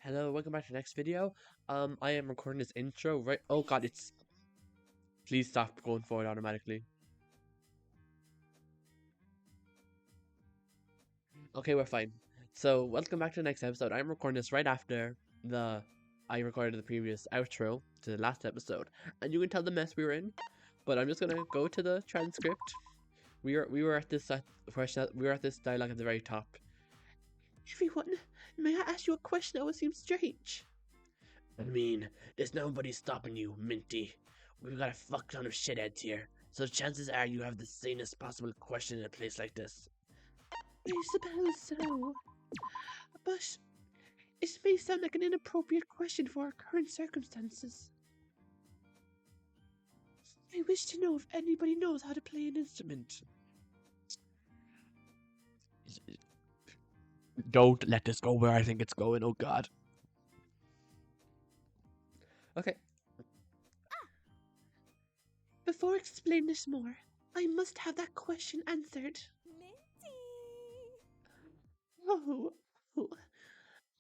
Hello, welcome back to the next video. I am recording this intro right. Oh god, it's. Please stop going forward automatically. Okay, we're fine. So, welcome back to the next episode. I'm recording this right after I recorded the previous outro to the last episode, and you can tell the mess we were in. But I'm just gonna go to the transcript. We were at this we were at this dialogue at the very top. Everyone, may I ask you a question that would seem strange? I mean, there's nobody stopping you, Minty. We've got a fuck ton of shitheads here, so chances are you have the sanest possible question in a place like this. I suppose so. But it may sound like an inappropriate question for our current circumstances. I wish to know if anybody knows how to play an instrument. Don't let this go where I think it's going, oh god. Okay. Before explaining this more, I must have that question answered. Minty! Oh,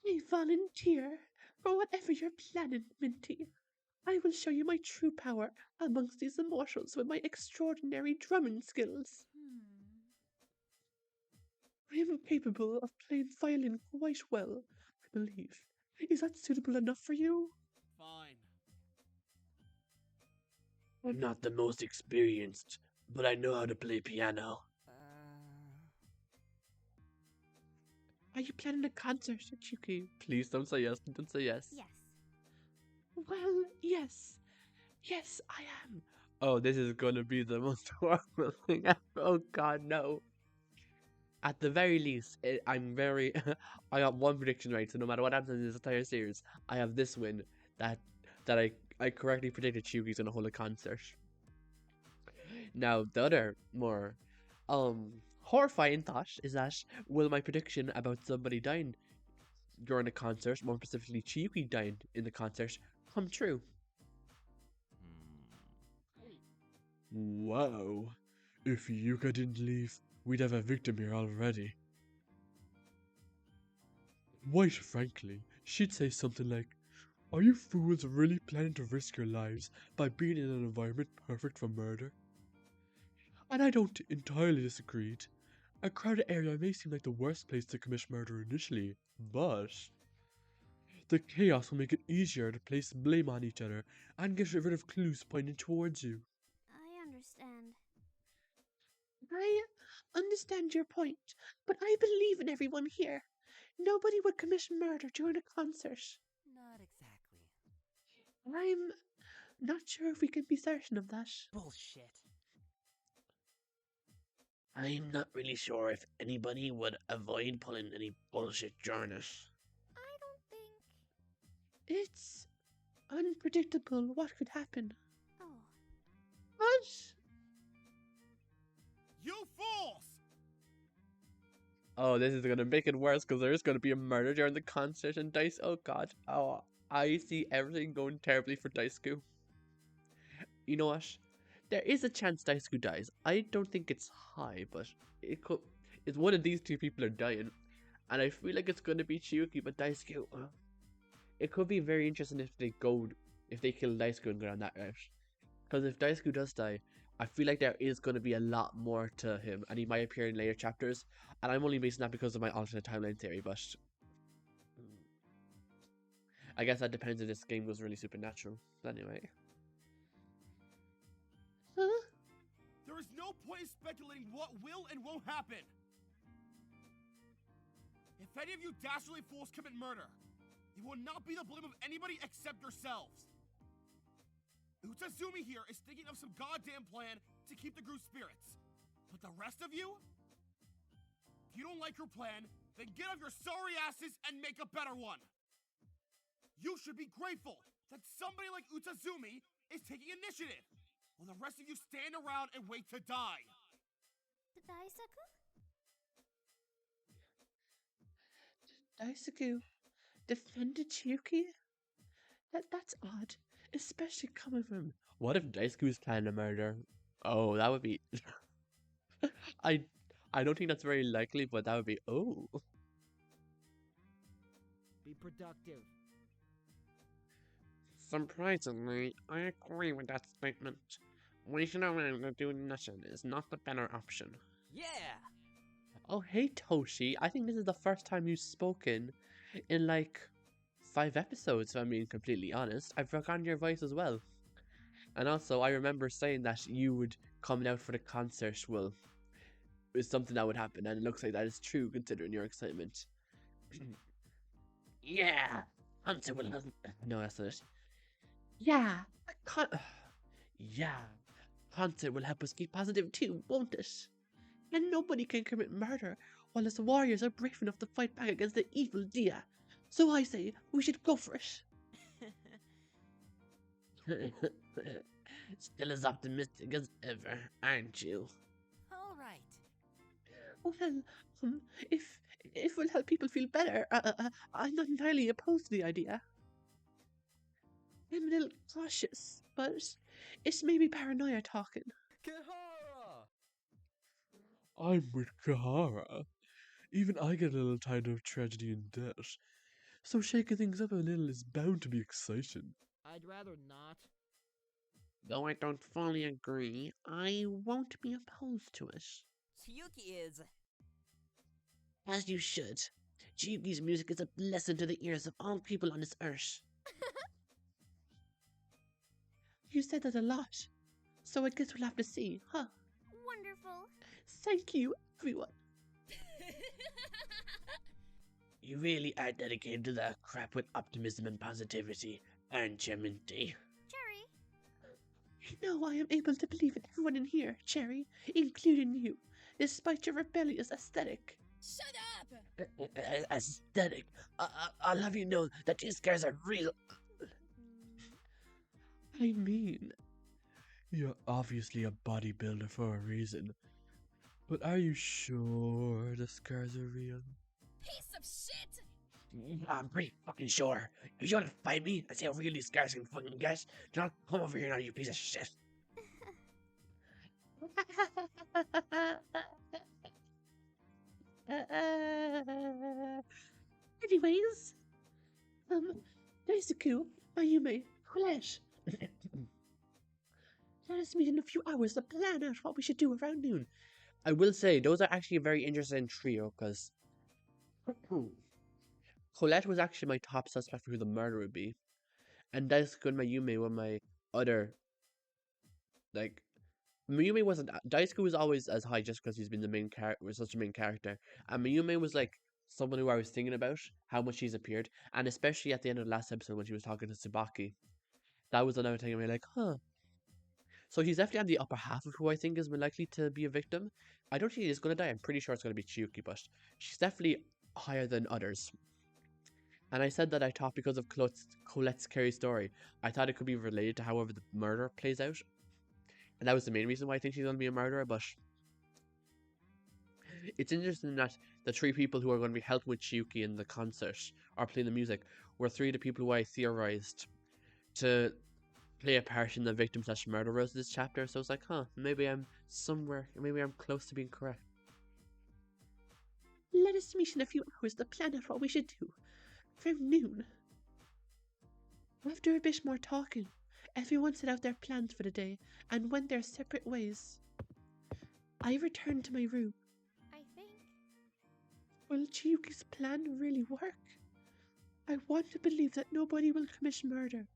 I volunteer for whatever you're planning, Minty. I will show you my true power amongst these immortals with my extraordinary drumming skills. I am capable of playing violin quite well, I believe. Is that suitable enough for you? Fine. I'm not the most experienced, but I know how to play piano. Are you planning a concert, Chiyuki? Please don't say yes. Don't say yes. Yes. Well, yes. Yes, I am. Oh, this is gonna be the most horrible thing ever. Oh god, no. At the very least, I'm very... I got one prediction right, so no matter what happens in this entire series, I have this win that I correctly predicted Chiyuki's gonna hold a concert. Now, the other more horrifying thought is that will my prediction about somebody dying during the concert, more specifically Chiyuki dying in the concert, come true? Wow. If Yuka didn't leave, we'd have a victim here already. Quite frankly, she'd say something like, "Are you fools really planning to risk your lives by being in an environment perfect for murder?" And I don't entirely disagree. A crowded area may seem like the worst place to commit murder initially, but the chaos will make it easier to place blame on each other and get rid of clues pointing towards you. I understand. I understand your point, but I believe in everyone here. Nobody would commit murder during a concert. Not exactly. I'm not sure if we can be certain of that. Bullshit. I'm not really sure if anybody would avoid pulling any bullshit during it. I don't think. It's unpredictable what could happen. Oh. What? You fools! Oh, this is gonna make it worse because there is gonna be a murder during the concert and Dice. Oh god. Oh, I see everything going terribly for Daisuke. You know what? There is a chance Daisuke dies. I don't think it's high, but it could. It's one of these two people are dying, and I feel like it's gonna be Chiyuki, but Daisuke. It could be very interesting if they kill Daisuke and go down that route. Because if Daisuke does die, I feel like there is going to be a lot more to him, and he might appear in later chapters. And I'm only basing that because of my alternate timeline theory, but I guess that depends if this game goes really supernatural. Anyway. Huh? There is no point in speculating what will and won't happen. If any of you dastardly fools commit murder, it will not be the blame of anybody except yourselves. Utazumi here is thinking of some goddamn plan to keep the group's spirits. But the rest of you? If you don't like your plan, then get off your sorry asses and make a better one. You should be grateful that somebody like Utazumi is taking initiative, while the rest of you stand around and wait to die. Daisaku? Daisuke defended Chiyuki? That's odd, especially coming from. What if Daisuke was planning a murder? Oh, that would be. I don't think that's very likely, but that would be. Oh. be productive. Surprisingly, I agree with that statement. Waiting around and doing nothing is not the better option. Yeah! Oh, hey Toshi, I think this is the first time you've spoken in like 5 episodes, if I'm being completely honest. I've forgotten your voice as well. And also, I remember saying that you would come out for the concert, well, is something that would happen, and it looks like that is true considering your excitement. Yeah, Hunter will. No, that's not it. Yeah, yeah, Hunter will help us keep positive too, won't it? And nobody can commit murder while his warriors are brave enough to fight back against the evil Dia. So I say we should go for it. Still as optimistic as ever, aren't you? All right. Well, um, if if we'll help people feel better, I'm not entirely opposed to the idea. I'm a little cautious, but it's maybe paranoia talking. Kahara! I'm with Kahara. Even I get a little tired of tragedy and death. So shaking things up a little is bound to be exciting. I'd rather not. Though I don't fully agree, I won't be opposed to it. Chiyuki is... As you should. Chiyuki's music is a blessing to the ears of all people on this earth. You said that a lot. So I guess we'll have to see, huh? Wonderful. Thank you, everyone. You really are dedicated to that crap with optimism and positivity, aren't you, Minty? Cherry. You know I am able to believe in everyone in here, Cherry, including you, despite your rebellious aesthetic. Shut up! Aesthetic? I'll have you know that these guys are real. I mean, you're obviously a bodybuilder for a reason. But are you sure the scars are real? Piece of shit! I'm pretty fucking sure. If you want to fight me and see how real these scars can fucking get, then I'll come over here now, you piece of shit. Anyways, Daisuke, Mayume, Colette. Let us meet in a few hours to plan out what we should do around noon. I will say, those are actually a very interesting trio, because Colette was actually my top suspect for who the murderer would be. And Daisuke and Mayume were my other, like, Mayume wasn't, Daisuke was always as high just because he's been the main character, was such a main character. And Mayume was like, someone who I was thinking about, how much she's appeared. And especially at the end of the last episode when she was talking to Tsubaki. That was another thing I'm like, huh. So he's definitely on the upper half of who I think is more likely to be a victim. I don't think he's going to die. I'm pretty sure it's going to be Chiyuki, but she's definitely higher than others. And I said that I thought because of Colette's scary story, I thought it could be related to however the murder plays out. And that was the main reason why I think she's going to be a murderer, but it's interesting that the 3 people who are going to be helping with Chiyuki in the concert or playing the music were 3 of the people who I theorized to play a part in the victim/murderers of this chapter. So it's like, huh, maybe I'm close to being correct. Let us meet in a few hours to plan out what we should do. Around noon. After a bit more talking, everyone set out their plans for the day and went their separate ways. I returned to my room. I think. Will Chiyuki's plan really work? I want to believe that nobody will commit murder,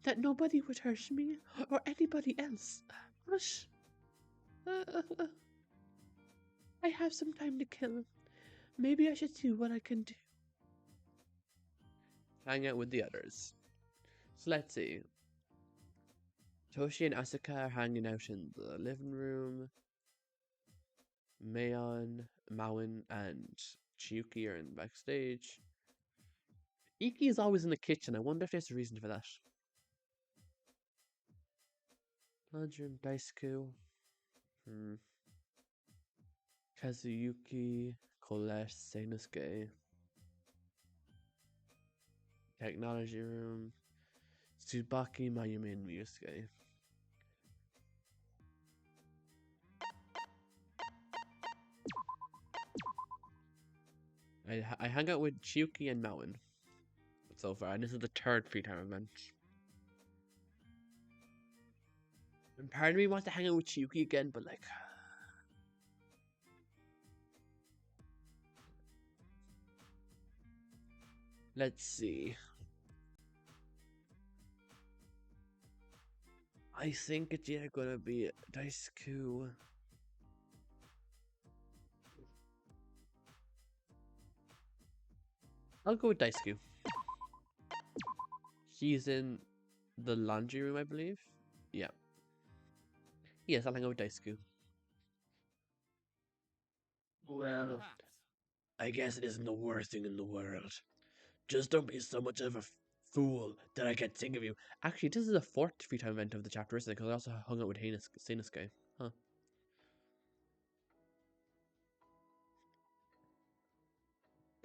that nobody would hurt me or anybody else. But I have some time to kill. Maybe I should do what I can do. Hang out with the others. So let's see. Toshi and Asuka are hanging out in the living room. Mayon, Mauen, and Chiyuki are in backstage. Iki is always in the kitchen. I wonder if there's a reason for that. Laundry and Daisuke. Kazuyuki, Colette, Seinosuke. Technology room. Tsubaki, Mayumi, and Miyusuke. I hang out with Chiyuki and Mauen. so far, and this is the third free time event. And part of me wants to hang out with Chiyuki again, but like, let's see. I think it's either gonna be Daisuke. I'll go with Daisuke. He's in the laundry room, I believe. Yeah. Yes, I'll hang out with Daisuke. Well, Perhaps. I guess it isn't the worst thing in the world. Just don't be so much of a fool that I can't think of you. Actually, this is the fourth free time event of the chapter, isn't it? Because I also hung out with Seinuke. Huh.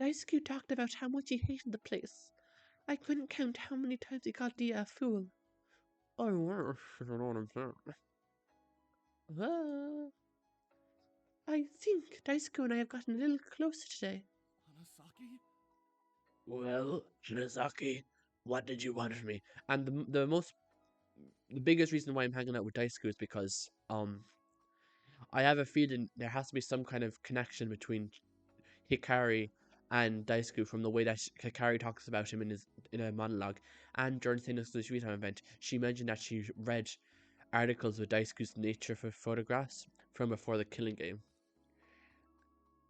Daisuke talked about how much he hated the place. I couldn't count how many times he called the fool. Or worse, you know what I'm saying. I think Daisuke and I have gotten a little closer today. Hanasaki? Well, Shinazaki, what did you want from me? And the biggest reason why I'm hanging out with Daisuke is because I have a feeling there has to be some kind of connection between Hikari and Daisuke from the way that Hikari talks about him in a monologue. And during Seinuke's Sweet Time event, she mentioned that she read articles with Daisuke's nature for photographs from before the Killing Game.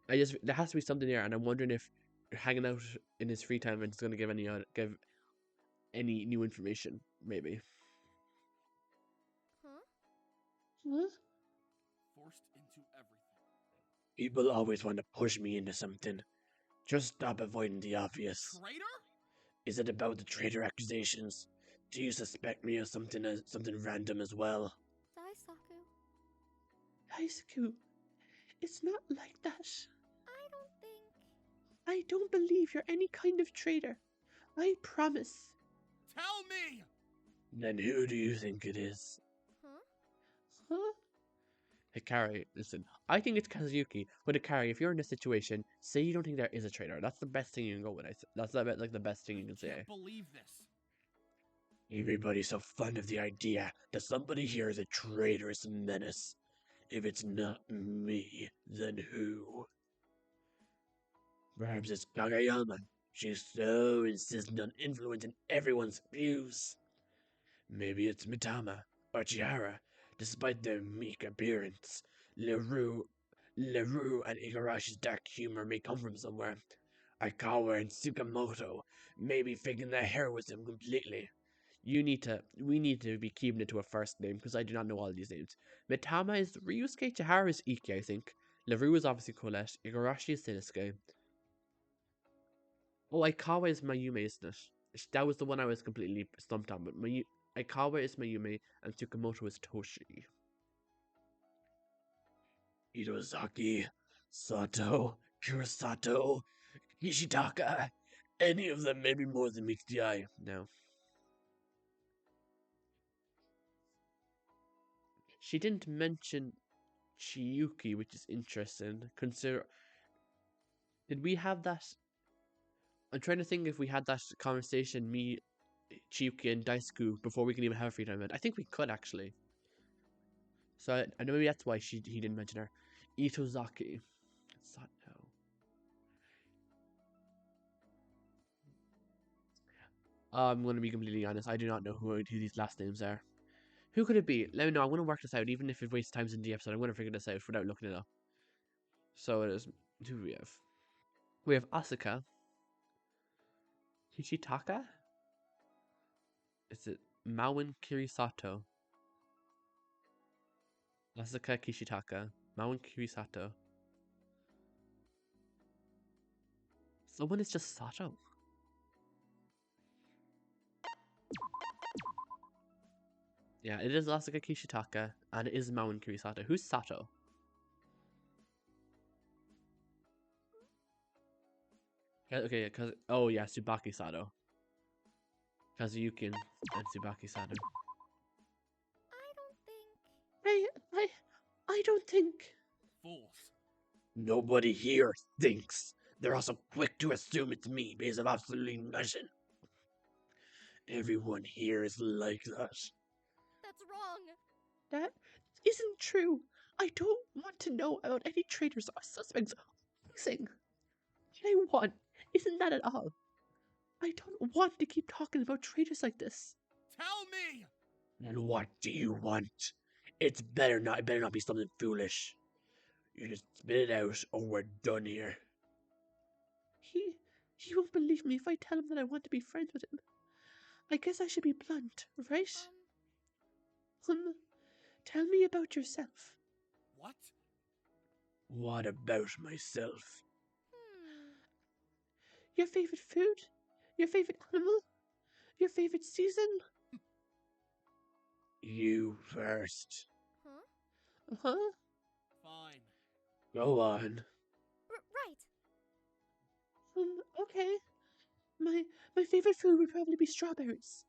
There has to be something there, and I'm wondering if hanging out in his free time is going to give any new information, maybe. Huh? Forced into everything. People always want to push me into something. Just stop avoiding the obvious. Traitor? Is it about the traitor accusations? Do you suspect me of something random as well? Daisaku. Daisuke, it's not like that. I don't think. I don't believe you're any kind of traitor. I promise. Tell me! Then who do you think it is? Huh? Huh? Hikari, listen, I think it's Kazuyuki, but Hikari, if you're in a situation, say you don't think there is a traitor. That's the best thing you can go with. That's like the best thing you can say. Can't believe this. Everybody's so fond of the idea that somebody here is a traitorous menace. If it's not me, then who? Perhaps it's Kageyama. She's so insistent on influencing everyone's views. Maybe it's Mitama or Chihara. Despite their meek appearance, LaRue and Igarashi's dark humor may come from somewhere. Aikawa and Tsukamoto may be faking their heroism completely. We need to be keeping it to a first name because I do not know all these names. Mitama is Ryusuke, Chihara is Iki, I think. LaRue is obviously Colette. Igarashi is Seinuke. Oh, Aikawa is Mayume, isn't it? That was the one I was completely stumped on, but Aikawa is Mayume and Tsukamoto is Toshi. Hirozaki, Sato, Kurasato, Kishitaka. Any of them may be more than meets the eye. No. She didn't mention Chiyuki, which is interesting. Did we have that? I'm trying to think if we had that conversation, me, Chiyuki, and Daisuke, before we can even have a free time event. I think we could actually. So I know maybe that's why he didn't mention her. Itozaki. Sato. I'm going to be completely honest. I do not know who these last names are. Who could it be? Let me know. I'm going to work this out. Even if it wastes time in the episode, I'm going to figure this out without looking it up. So it is. Who do we have? We have Asuka. Kichitaka? Is it Mauen Kirisato? Asuka Kishitaka. Mauen Kirisato. Someone is just Sato. Yeah, it is Asuka Kishitaka, and it is Mauen Kirisato. Who's Sato? Okay, because oh yeah, Tsubaki Sato. Kazuyuki and Tsubaki Sato. I don't think. I don't think. Fools. Nobody here thinks. They're also quick to assume it's me because of absolutely nothing. Everyone here is like that. That's wrong. That isn't true. I don't want to know about any traitors or suspects. Missing. What I want isn't that at all. I don't want to keep talking about traitors like this. Tell me! And what do you want? It better not be something foolish. You just spit it out or we're done here. He won't believe me if I tell him that I want to be friends with him. I guess I should be blunt, right? Tell me about yourself. What? What about myself? Hmm. Your favorite food? Your favorite animal? Your favorite season? You first. Huh? Huh? Fine. Go on. Right. Okay. My favorite food would probably be strawberries.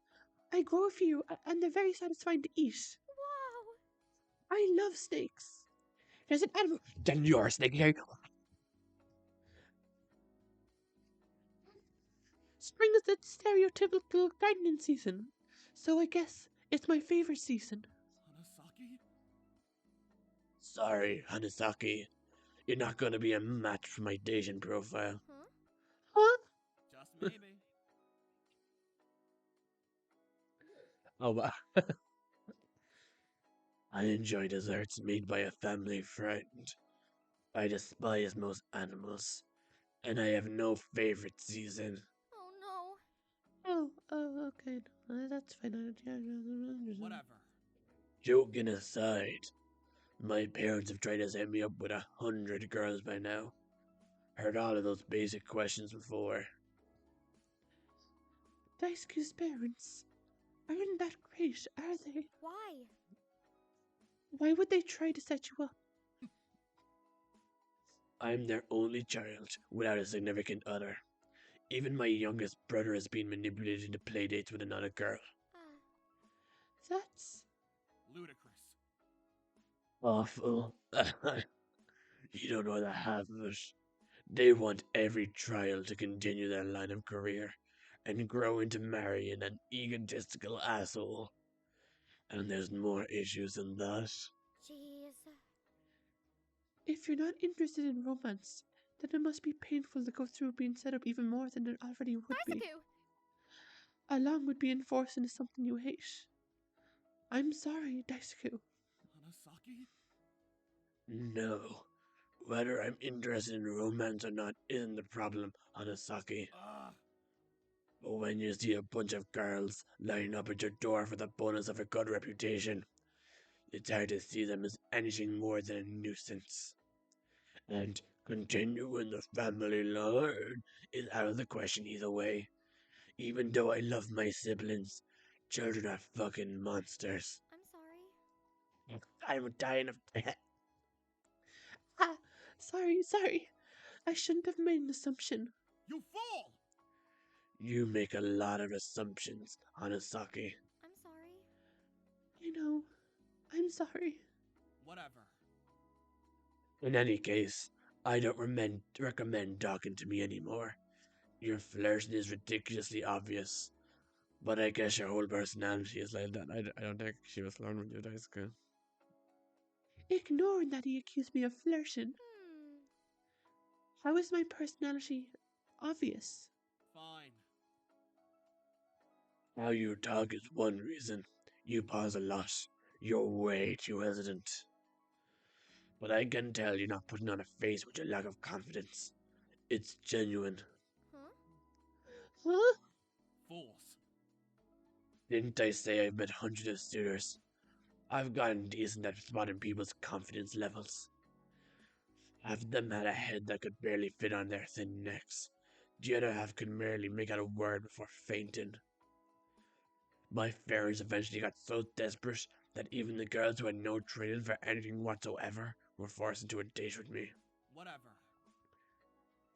I grow a few, and they're very satisfying to eat. Wow. I love snakes. There's an animal. Then you're a snake here. Spring is the stereotypical gardening season, so I guess it's my favorite season. Hanasaki? Sorry, Hanasaki. You're not gonna be a match for my dating profile. Huh? Huh? Just maybe. Oh, wow. I enjoy desserts made by a family friend. I despise most animals, and I have no favorite season. Oh no. Okay. That's fine. Whatever. Joking aside, my parents have tried to set me up with 100 girls by now. Heard all of those basic questions before. Daisuke's parents aren't that great, are they? Why? Why would they try to set you up? I'm their only child without a significant other. Even my youngest brother has been manipulated into playdates with another girl. That's Ludicrous. awful. You don't know the half of it. They want every child to continue their line of career and grow into marrying an egotistical asshole. And there's more issues than that. Jeez. If you're not interested in romance, then it must be painful to go through being set up even more than it already would be. Daisuke! Along with being forced into something you hate. I'm sorry, Daisuke. Hanasaki? No. Whether I'm interested in romance or not isn't the problem, Hanasaki. But when you see a bunch of girls lining up at your door for the bonus of a good reputation, it's hard to see them as anything more than a nuisance. And continuing the family line is out of the question either way. Even though I love my siblings, children are fucking monsters. I'm sorry. I'm dying of... Ah, sorry. I shouldn't have made an assumption. You fool! You make a lot of assumptions, Hanasaki. I'm sorry. I know. I'm sorry. Whatever. In any case, I don't recommend talking to me anymore. Your flirting is ridiculously obvious. But I guess your whole personality is like that. I don't think she was flirting with you, Daisuke. Ignoring that he accused me of flirting. How is my personality obvious? Fine. How you talk is one reason. You pause a lot. You're way too hesitant. But I can tell you're not putting on a face with your lack of confidence. It's genuine. Huh? Fools. Didn't I say I've met hundreds of suitors? I've gotten decent at spotting people's confidence levels. Half of them had a head that could barely fit on their thin necks. The other half could merely make out a word before fainting. My parents eventually got so desperate that even the girls who had no training for anything whatsoever were forced into a date with me. Whatever.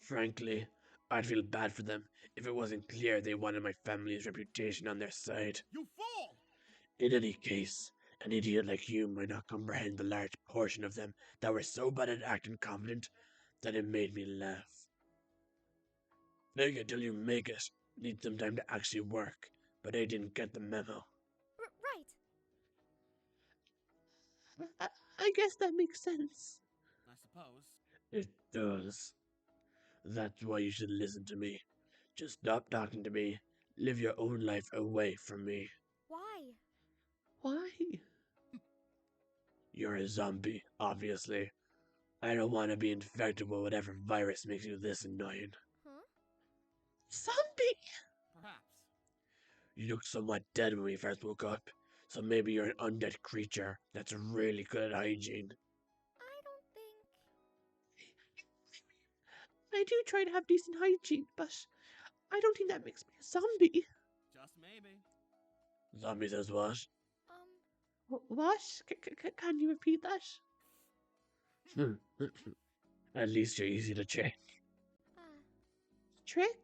Frankly, I'd feel bad for them if it wasn't clear they wanted my family's reputation on their side. You fool! In any case, an idiot like you might not comprehend the large portion of them that were so bad at acting confident that it made me laugh. Fake it till you make it needs some time to actually work, but I didn't get the memo. Right. I guess that makes sense. I suppose. It does. That's why you should listen to me. Just stop talking to me. Live your own life away from me. Why? Why? You're a zombie, obviously. I don't want to be infected with whatever virus makes you this annoying. Huh? Zombie! Perhaps. You looked somewhat dead when we first woke up, so maybe you're an undead creature that's really good at hygiene. I don't think. I do try to have decent hygiene, but I don't think that makes me a zombie. Just maybe. Zombie says what? Um. What? Can you repeat that? At least you're easy to trick. Trick?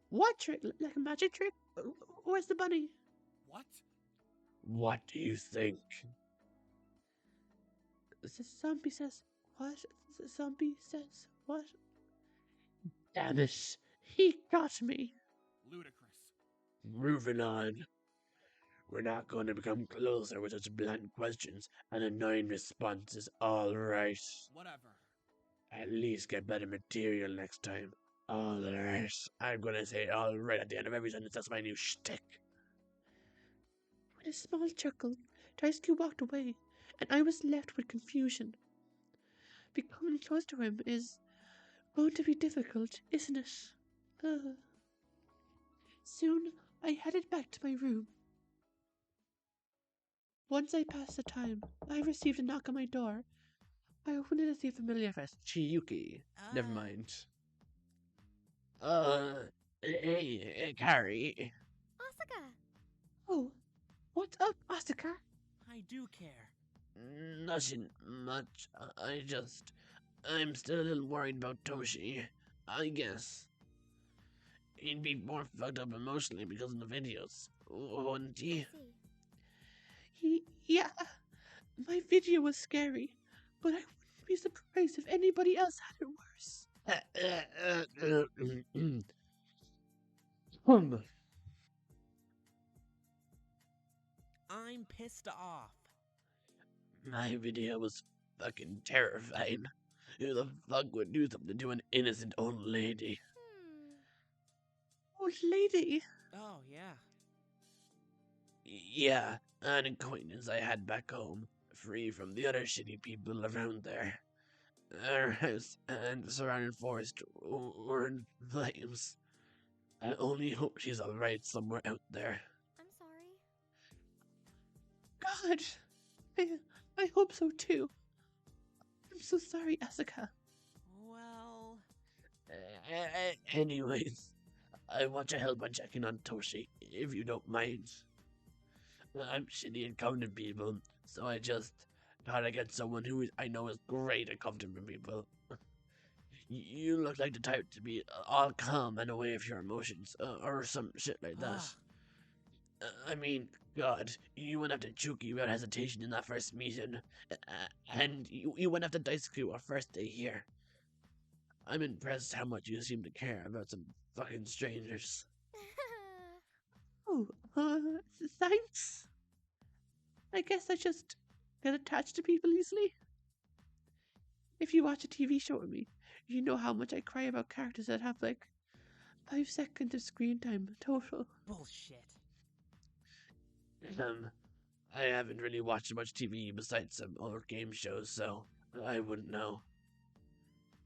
What trick? Like a magic trick? Where's the bunny? What? What do you think? The zombie says what? The zombie says what? Damn it! He got me! Ludicrous. Moving on. We're not going to become closer with such blunt questions and annoying responses, alright? Whatever. At least get better material next time. Alright. I'm gonna say alright at the end of every sentence. That's my new shtick. With a small chuckle, Daisuke walked away, and I was left with confusion. Becoming close to him is going to be difficult, isn't it? Soon, I headed back to my room. Once I passed the time, I received a knock on my door. I opened it to see a familiar face. Chiyuki. Never mind. Hey, Carrie. Asuka! Oh, what's up, Asuka? I do care. Nothing much. I'm still a little worried about Toshi. I guess. He'd be more fucked up emotionally because of the videos, wouldn't he? Yeah, my video was scary, but I wouldn't be surprised if anybody else had it worse. I'm pissed off. My video was fucking terrifying. Who the fuck would do something to an innocent old lady? Old lady? Oh, yeah. Yeah, an acquaintance I had back home, free from the other shitty people around there. Our house and the surrounding forest were in flames. I only hope she's alright somewhere out there. I'm sorry. God! I hope so too. I'm so sorry, Asuka. Well... Anyways, I want your help on checking on Toshi, if you don't mind. I'm shitty at comforting people, so I just thought I'd get someone who I know is great at comforting people. You look like the type to be all calm and aware of your emotions, or some shit like that. I mean, God, you went after Chiyuki without hesitation in that first meeting, and you went after Daisuke our first day here. I'm impressed how much you seem to care about some fucking strangers. Oh, thanks. I guess I just get attached to people easily. If you watch a TV show with me, you know how much I cry about characters that have like 5 seconds of screen time total. Bullshit. I haven't really watched much TV besides some old game shows, so I wouldn't know.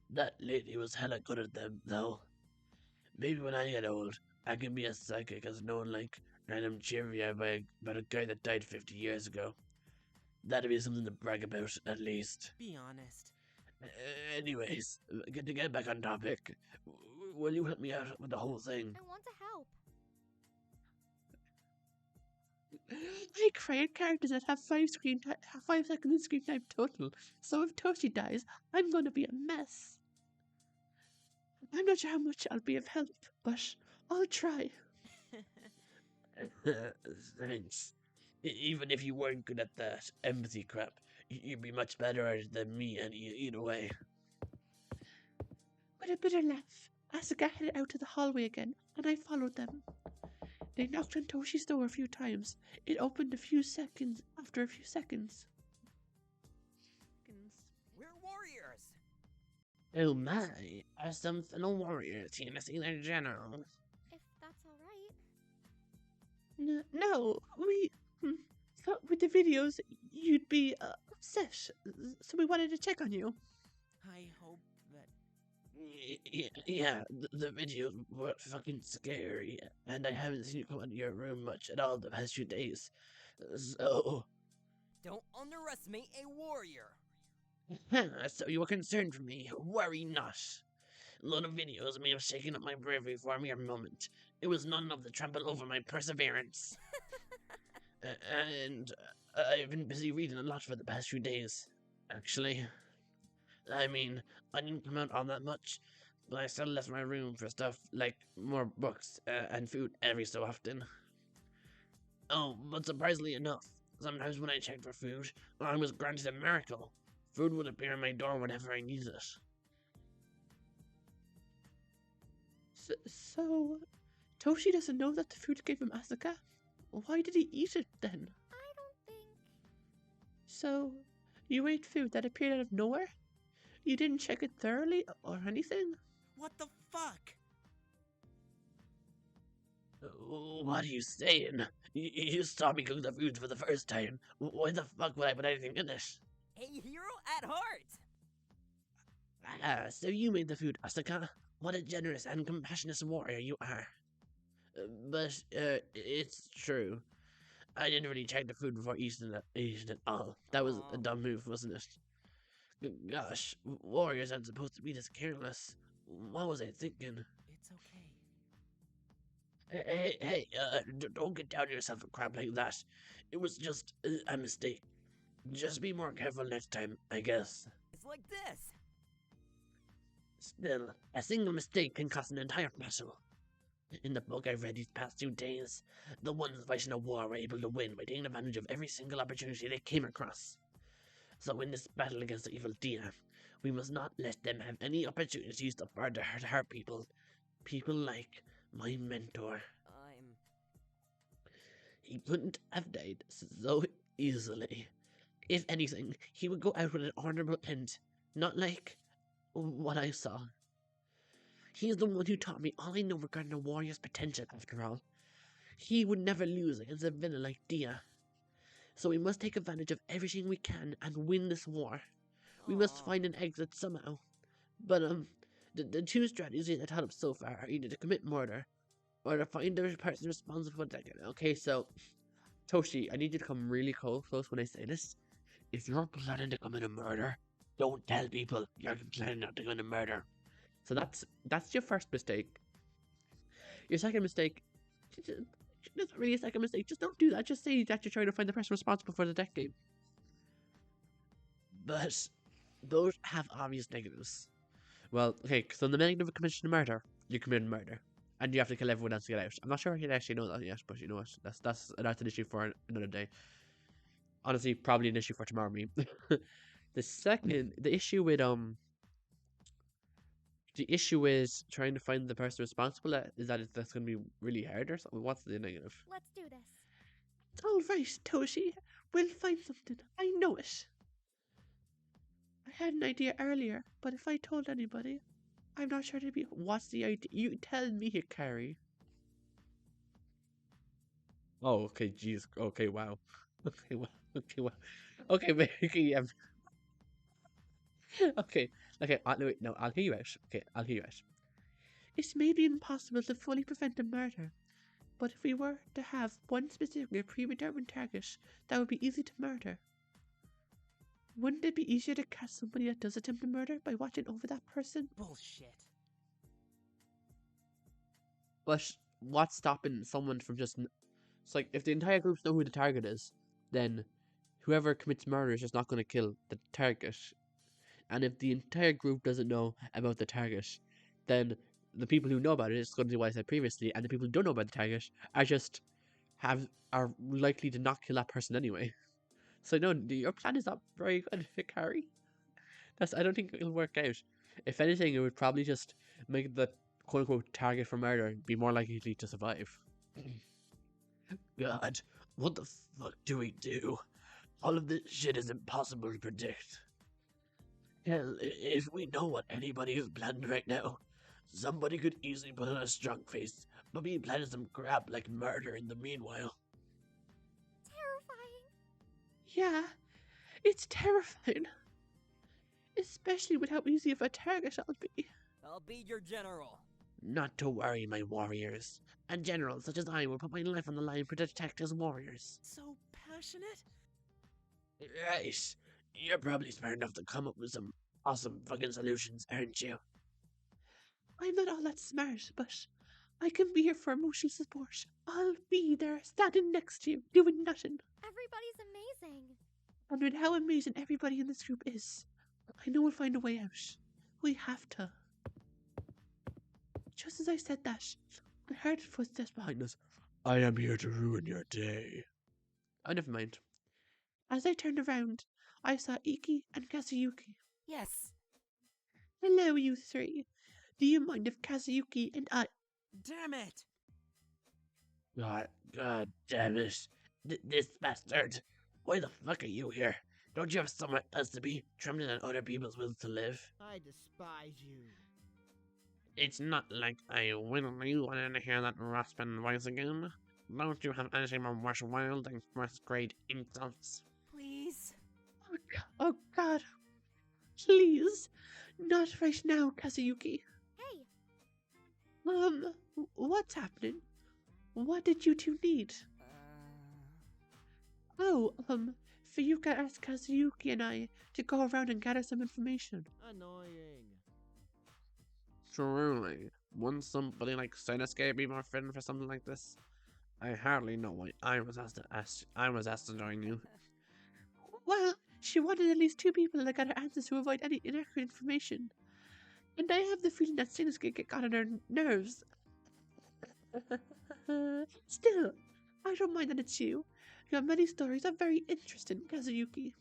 That lady was hella good at them, though. Maybe when I get old, I can be as psychic as no one like random trivia about a guy that died 50 years ago. That'd be something to brag about, at least. Be honest. Anyways, to get back on topic, will you help me out with the whole thing? I want to help. I create characters that have 5 seconds of screen time total, so if Toshi dies, I'm gonna be a mess. I'm not sure how much I'll be of help, but I'll try. Thanks. Even if you weren't good at that empathy crap, you'd be much better at it than me either way. With a bitter laugh, Asuka headed out to the hallway again, and I followed them. They knocked on Toshi's door a few times. It opened a few seconds after a few seconds. We're warriors. Oh my, are some fellow warriors here to see their general? If that's alright. No, we thought with the videos you'd be upset, so we wanted to check on you. I hope that. Yeah, the videos were fucking scary, and I haven't seen you come out of your room much at all the past few days. So, Don't underestimate a warrior. so you were concerned for me. Worry not. A lot of videos may have shaken up my bravery for a mere moment. It was none of the trample over my perseverance. And I've been busy reading a lot for the past few days, actually. I mean, I didn't come out all that much, but I still left my room for stuff like more books and food every so often. Oh, but surprisingly enough, sometimes when I checked for food, I was granted a miracle. Food would appear on my door whenever I needed it. So, Toshi doesn't know that the food came from Asuka? Why did he eat it then? I don't think. So, you ate food that appeared out of nowhere? You didn't check it thoroughly or anything? What the fuck? What are you saying? You saw me cook the food for the first time. Why the fuck would I put anything in it? A hero at heart. Ah, so you made the food, Asuka. What a generous and compassionate warrior you are. But it's true. I didn't really check the food before eating it all. That was a dumb move, wasn't it? Gosh, warriors aren't supposed to be this careless. What was I thinking? It's okay. Hey, don't get down on yourself for crap like that. It was just a mistake. Just be more careful next time, I guess. It's like this. Still, a single mistake can cost an entire battle. In the book I've read these past 2 days, the ones fighting a war were able to win by taking advantage of every single opportunity they came across. So in this battle against the evil Dia, we must not let them have any opportunities to further hurt people. People like my mentor. He couldn't have died so easily. If anything, he would go out with an honorable end, not like what I saw. He's the one who taught me all I know regarding a warrior's potential, after all. He would never lose against a villain like Dia. So we must take advantage of everything we can and win this war. We must find an exit somehow. But, the 2 strategies I thought of so far are either to commit murder, or to find the person responsible for that. Okay, so, Toshi, I need you to come really close when I say this. If you're planning to commit a murder, don't tell people you're planning not to commit a murder. So that's your first mistake. Your second mistake, it's not really a second mistake, just don't do that. Just say that you're trying to find the person responsible for the death game. But those have obvious negatives. Well, okay, so the negative of commission murder, you commit murder. And you have to kill everyone else to get out. I'm not sure you'd actually know that yet, but you know what? That's an issue for another day. Honestly, probably an issue for tomorrow, me. The issue is trying to find the person responsible. That's going to be really hard or something. What's the negative? Let's do this. It's all right, Toshi. We'll find something. I know it. I had an idea earlier, but if I told anybody, I'm not sure they'd be. What's the idea? You tell me, Carrie. Oh, okay, jeez. Okay, wow. Okay, wow. Okay, wow. Okay, yeah. Okay, wait, no, I'll hear you out. Okay, I'll hear you out. It's maybe impossible to fully prevent a murder, but if we were to have one specific predetermined target, that would be easy to murder. Wouldn't it be easier to catch somebody that does attempt a murder by watching over that person? Bullshit. But what's stopping someone from just... It's like, if the entire group know who the target is, then whoever commits murder is just not going to kill the target. And if the entire group doesn't know about the target, then the people who know about it, it's going to do what I said previously, and the people who don't know about the target are likely to not kill that person anyway. So no, your plan is not very good, Carrie. I don't think it'll work out. If anything, it would probably just make the quote-unquote target for murder be more likely to survive. God, what the fuck do we do? All of this shit is impossible to predict. Hell, if we know what anybody is planning right now, somebody could easily put on a strong face, but be planning some crap like murder in the meanwhile. Terrifying. Yeah, it's terrifying. Especially with how easy of a target I'll be. I'll be your general. Not to worry, my warriors. A general such as I will put my life on the line to protect his warriors. So passionate? Right. You're probably smart enough to come up with some awesome fucking solutions, aren't you? I'm not all that smart, but I can be here for emotional support. I'll be there, standing next to you, doing nothing. Everybody's amazing. And with how amazing everybody in this group is, I know we'll find a way out. We have to. Just as I said that, I heard footsteps behind us. I am here to ruin your day. Oh, never mind. As I turned around, I saw Iki and Kazuyuki. Yes. Hello, you three. Do you mind if Kazuyuki and I... Damn it! God damn it. This bastard. Why the fuck are you here? Don't you have somewhere else to be, trembling on other people's wills to live? I despise you. It's not like I willingly wanted to hear that rasping voice again. Don't you have anything more worthwhile than first-grade insults? Please. Oh God. Please. Not right now, Kazuyuki. Hey, What's happening? What did you two need? Oh, Fuyuka asked Kazuyuki and I to go around and gather some information. Annoying. Truly, wouldn't somebody like Sinosuke be more fitting for something like this? I hardly know why I was asked to join you. Well, she wanted at least 2 people that got her answers to avoid any inaccurate information. And I have the feeling that Sinosuke got on her nerves. Still, I don't mind that it's you. Your many stories are very interesting, Kazuyuki.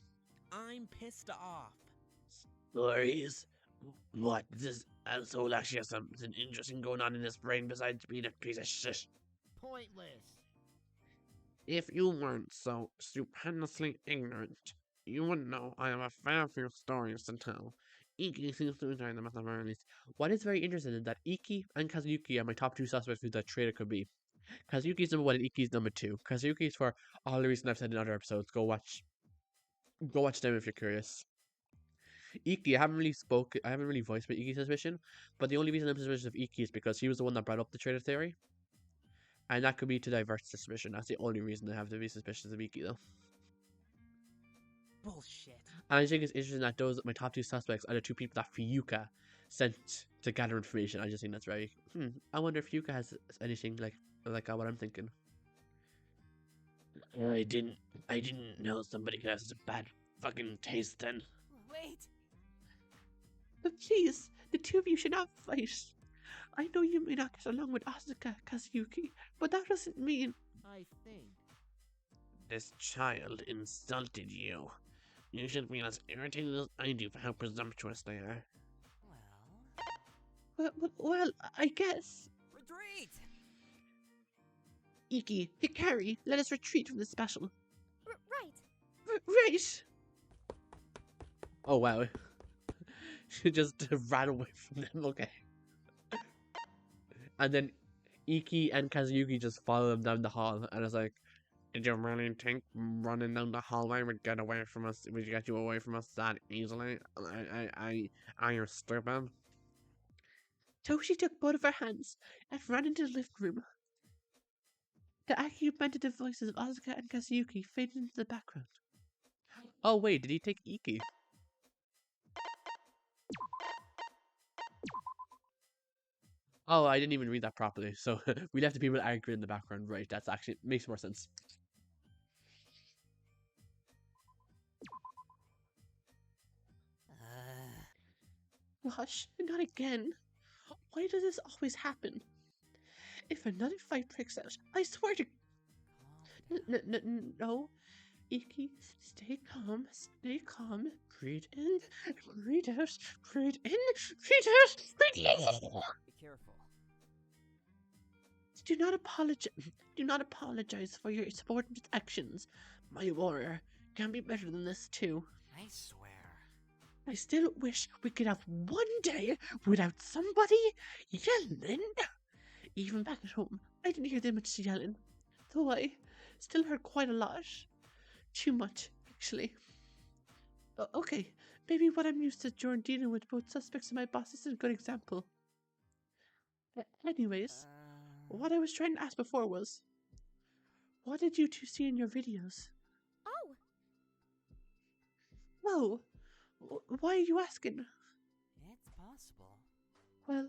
I'm pissed off. Stories? What? This asshole actually has something interesting going on in his brain besides being a piece of shit. Pointless. If you weren't so stupendously ignorant, you would know I have a fair few stories to tell. Iki seems to enjoy them at the very least. What is very interesting is that Iki and Kazuyuki are my top 2 suspects who that traitor could be. Kazuyuki's number 1 and Iki's number 2. Kazuyuki's for all the reasons I've said in other episodes. Go watch them if you're curious. Iki, I haven't really voiced my Iki suspicion, but the only reason I'm suspicious of Iki is because he was the one that brought up the traitor theory. And that could be to divert suspicion. That's the only reason I have to be suspicious of Iki, though. Bullshit. And I think it's interesting that my top 2 suspects are the 2 people that Fuyuka sent to gather information. I just think that's very... I wonder if Fuyuka has anything like what I'm thinking. I didn't know somebody could have such a bad fucking taste then. Wait. But please, the 2 of you should not fight. I know you may not get along with Asuka, Kazuyuki, but that doesn't mean... I think. This child insulted you. You should be as irritated as I do for how presumptuous they are. Well, I guess. Retreat! Iki, Hikari, let us retreat from this battle. right. Right! Oh wow. She just ran away from them, okay. And then Iki and Kazuyuki just follow them down the hall, and it's like, did you really think running down the hallway would get you away from us that easily? Are you stupid? Toshi took both of her hands and ran into the lift room. The argumentative voices of Asuka and Kazuyuki faded into the background. Oh wait, did he take Iki? Oh, I didn't even read that properly. So we left the people arguing in the background. Right, that's actually makes more sense. Gosh, not again. Why does this always happen? If another fight breaks out, I swear to... No. Iki, stay calm, breathe in, breathe out, breathe in, breathe out, breathe out. Be careful. Do not apologize. Do not apologize for your subordinate actions. My warrior can be better than this too. I swear. I still wish we could have one day without somebody yelling. Even back at home, I didn't hear that much yelling, though I still heard quite a lot. Too much, actually. Okay, maybe what I'm used to during dealing with both suspects and my boss is a good example. Anyways, what I was trying to ask before was, what did you two see in your videos? Oh, Whoa, why are you asking? It's possible. Well,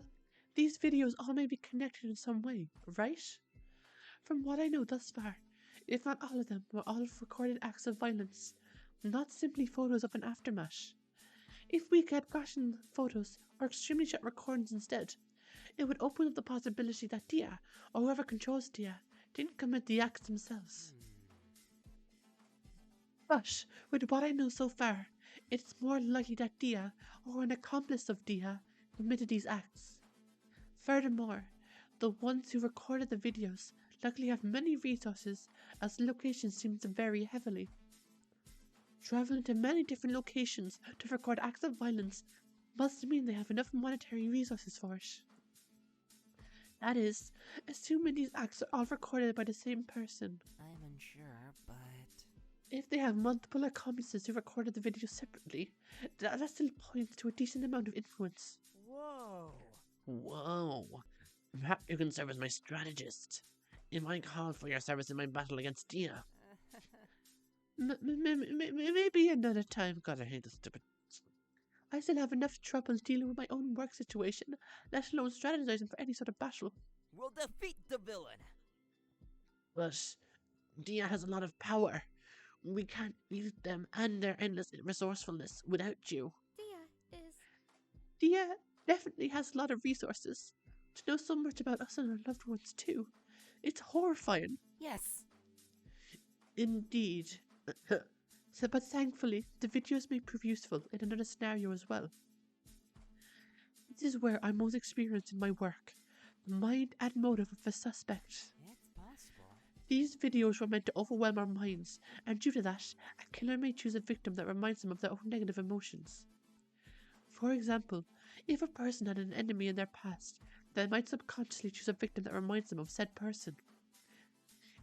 these videos all may be connected in some way, right? From what I know thus far, if not all of them were all recorded acts of violence, not simply photos of an aftermath. If we had gotten photos or extremely short recordings instead, it would open up the possibility that Dia, or whoever controls Dia, didn't commit the acts themselves. But, with what I know so far, it's more likely that Dia, or an accomplice of Dia, committed these acts. Furthermore, the ones who recorded the videos likely have many resources as the locations seem to vary heavily. Traveling to many different locations to record acts of violence must mean they have enough monetary resources for it. That is, assuming these acts are all recorded by the same person. I'm unsure, but... If they have multiple accomplices who recorded the video separately, that still points to a decent amount of influence. Whoa! Whoa. Perhaps you can serve as my strategist. It might call for your service in my battle against Dia. Maybe another time. God, I hate this stupid. I still have enough trouble dealing with my own work situation, let alone strategizing for any sort of battle. We'll defeat the villain! But Dia has a lot of power. We can't beat them and their endless resourcefulness without you. Dia definitely has a lot of resources. To know so much about us and our loved ones too. It's horrifying. Yes! Indeed. But thankfully, the videos may prove useful in another scenario as well. This is where I'm most experienced in my work. The mind and motive of a suspect. It's possible. These videos were meant to overwhelm our minds, and due to that, a killer may choose a victim that reminds them of their own negative emotions. For example, if a person had an enemy in their past, they might subconsciously choose a victim that reminds them of said person.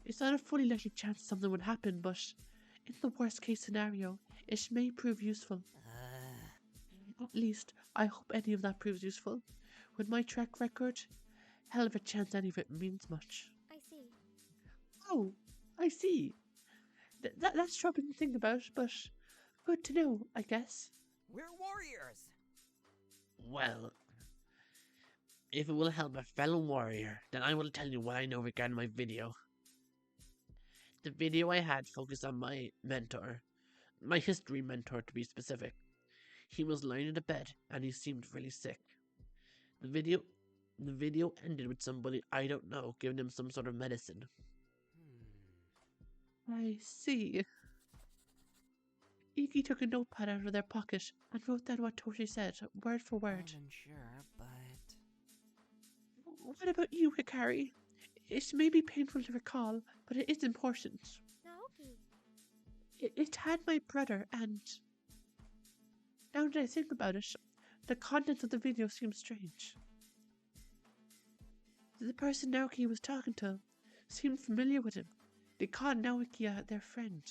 It's not a fully likely chance something would happen, but in the worst case scenario, it may prove useful. At least, I hope any of that proves useful. With my track record, hell of a chance any of it means much. I see. Oh, I see. That's troubling to think about, but good to know, I guess. We're warriors! Well, if it will help a fellow warrior, then I will tell you what I know regarding my video. The video I had focused on my mentor, my history mentor to be specific. He was lying in a bed and he seemed really sick. The video ended with somebody I don't know giving him some sort of medicine. I see. Iki took a notepad out of their pocket and wrote down what Toshi said, word for word. I'm unsure, but... What about you, Hikari? It may be painful to recall, but it is important. Naoki. It had my brother, and now that I think about it, the contents of the video seem strange. The person Naoki was talking to seemed familiar with him. They called Naoki their friend.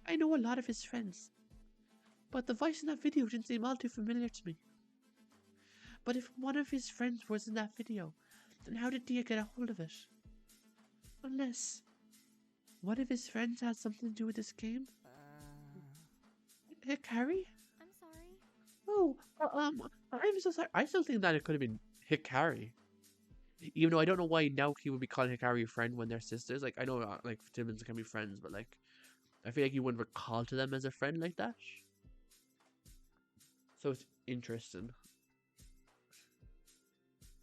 I know a lot of his friends, but the voice in that video didn't seem all too familiar to me. But if one of his friends was in that video, then how did Dia get a hold of it? Unless one of his friends had something to do with this game? Hikari? I'm sorry. Oh, I'm so sorry. I still think that it could have been Hikari. Even though I don't know why Naoki would be calling Hikari a friend when they're sisters. Like, I know, like, siblings can be friends, but, like, I feel like you wouldn't recall to them as a friend like that. So it's interesting.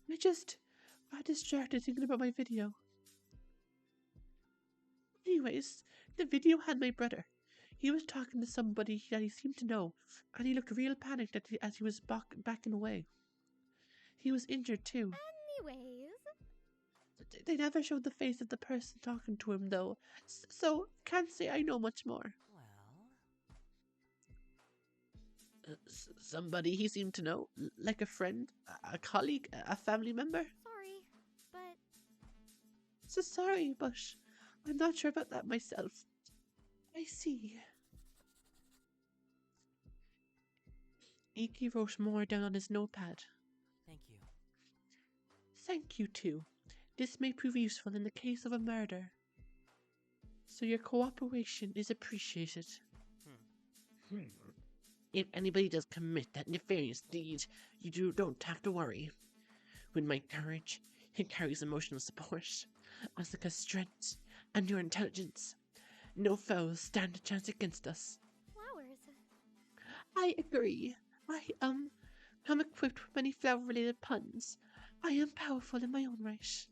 I got distracted thinking about my video. Anyways, the video had my brother. He was talking to somebody that he seemed to know, and he looked real panicked as he was backing away. He was injured too. Anyways. They never showed the face of the person talking to him, though, so can't say I know much more. Well, Somebody he seemed to know, like a friend, a colleague, a family member? Sorry, but So sorry, but I'm not sure about that myself. I see. Iki wrote more down on his notepad. thank you. Thank you, too. This may prove useful in the case of a murder. So your cooperation is appreciated. If anybody does commit that nefarious deed, don't have to worry. With my courage, it carries emotional support, Asuka's strength, and your intelligence. No foes stand a chance against us. flowers. I agree. I am equipped with many flower-related puns. I am powerful in my own right.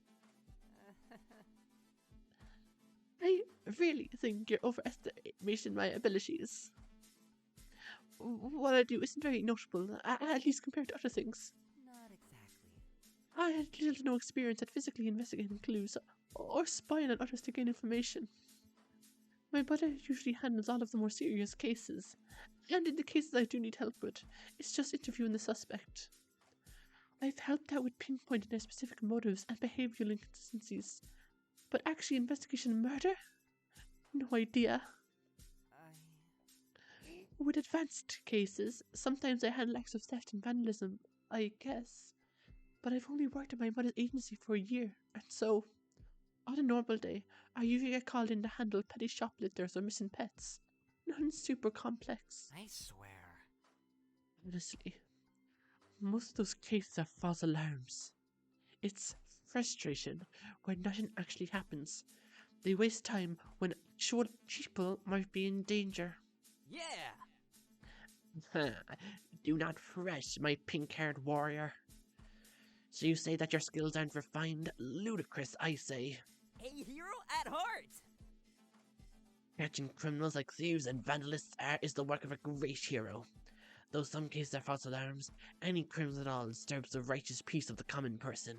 I really think you're overestimating my abilities. What I do isn't very notable, at least compared to other things. Not exactly. I had little to no experience at physically investigating clues or spying on others to gain information. My brother usually handles all of the more serious cases, and in the cases I do need help with, it's just interviewing the suspect. I've helped out with pinpointing their specific motives and behavioral inconsistencies, but actually investigation of murder? No idea. With advanced cases, sometimes I handle acts of theft and vandalism, I guess. But I've only worked at my mother's agency for a year, and so, on a normal day, I usually get called in to handle petty shoplifters or missing pets. Nothing super complex. I swear. Honestly, most of those cases are false alarms. It's frustration when nothing actually happens. They waste time when actual people might be in danger. Yeah! Do not fret, my pink-haired warrior. So you say that your skills aren't refined? Ludicrous, I say. A hero at heart! Catching criminals like thieves and vandalists is the work of a great hero. Though some cases are false alarms, any criminal at all disturbs the righteous peace of the common person.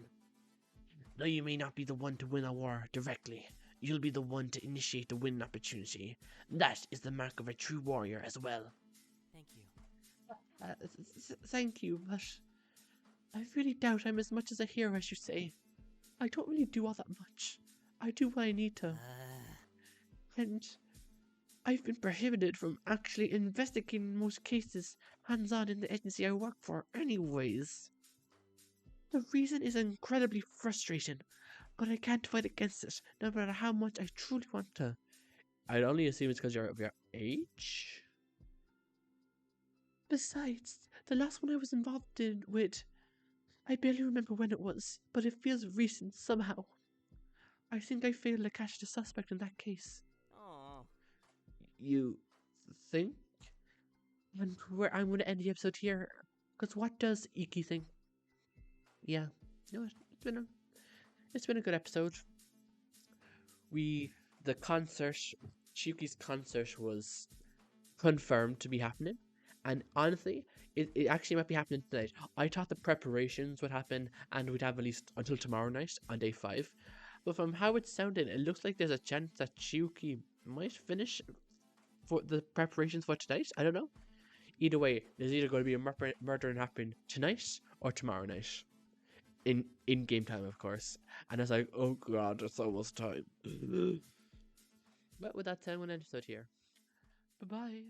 Though you may not be the one to win a war directly, you'll be the one to initiate the win opportunity. That is the mark of a true warrior as well. Thank you. Thank you, but I really doubt I'm as much as a hero as you say. I don't really do all that much. I do what I need to. And I've been prohibited from actually investigating most cases hands-on in the agency I work for anyways. The reason is incredibly frustrating, but I can't fight against it, no matter how much I truly want to. I'd only assume it's because you're of your age? Besides, the last one I was involved in with, I barely remember when it was, but it feels recent somehow. I think I failed to catch the suspect in that case. Aw. You think? And I'm going to end the episode here, because what does Iki think? Yeah, you know what? It's been a good episode. The concert, Chiyuki's concert was confirmed to be happening, and honestly, it actually might be happening tonight. I thought the preparations would happen, and we'd have at least until tomorrow night on day 5. But from how it's sounding, it looks like there's a chance that Chiyuki might finish for the preparations for tonight. I don't know. Either way, there's either going to be a murder happening tonight or tomorrow night. In game time, of course. And it's like, oh god, it's almost time. But with that said, I'm going to end the episode here. Bye-bye.